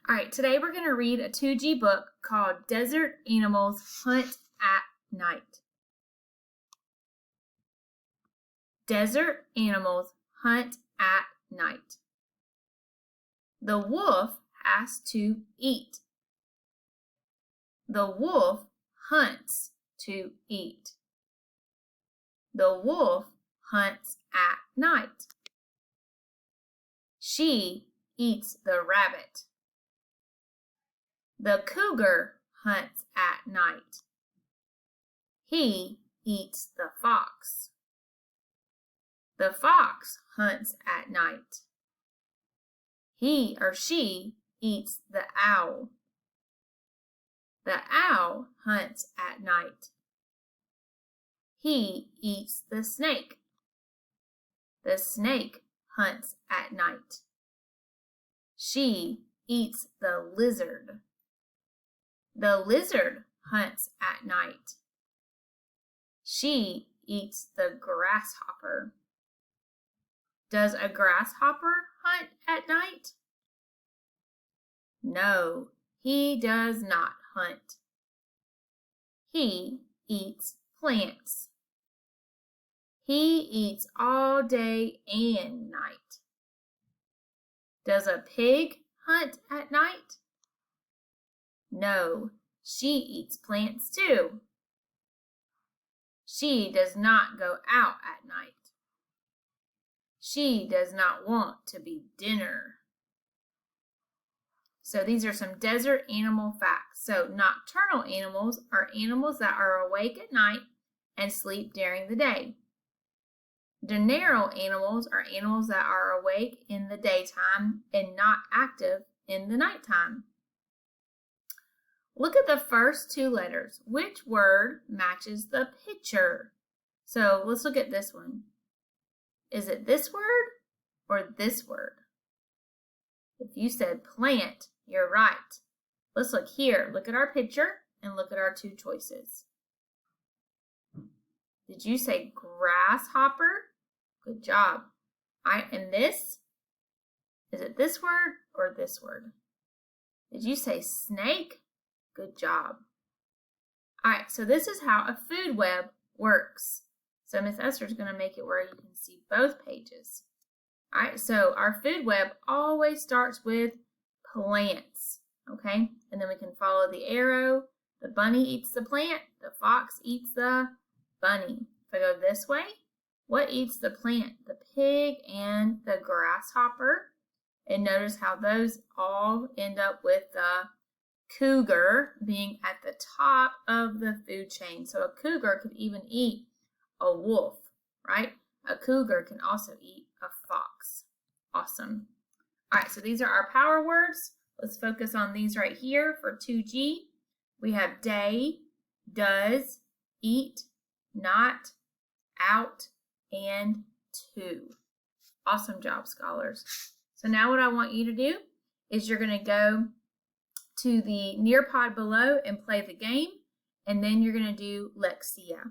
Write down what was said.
All right, today we're going to read a 2G book called Desert Animals Hunt at Night. Desert Animals Hunt at Night. The wolf has to eat. The wolf hunts to eat. The wolf hunts at night. She eats the rabbit. The cougar hunts at night. He eats the fox. The fox hunts at night. He or she eats the owl. The owl hunts at night. He eats the snake. The snake hunts at night. She eats the lizard. The lizard hunts at night. She eats the grasshopper. Does a grasshopper hunt at night? No, he does not hunt. He eats plants. He eats all day and night. Does a pig hunt at night? No, she eats plants too. She does not go out at night. She does not want to be dinner. So these are some desert animal facts. So nocturnal animals are animals that are awake at night and sleep during the day. Diurnal animals are animals that are awake in the daytime and not active in the nighttime. Look at the first two letters. Which word matches the picture? So let's look at this one. Is it this word or this word? If you said plant, you're right. Let's look here. Look at our picture and look at our two choices. Did you say grasshopper? Good job. And this? Is it this word or this word? Did you say snake? Good job. All right, so this is how a food web works. So Miss Esther is going to make it where you can see both pages. All right, so our food web always starts with plants, okay? And then we can follow the arrow. The bunny eats the plant. The fox eats the bunny. If I go this way, what eats the plant? The pig and the grasshopper. And notice how those all end up with the cougar being at the top of the food chain. So a cougar could even eat a wolf, right? A cougar can also eat a fox. Awesome. All right, so these are our power words. Let's focus on these right here for 2G. We have day, does, eat, not, out, and to. Awesome job, scholars. So now what I want you to do is you're going to go to the Nearpod below and play the game, and then you're going to do Lexia.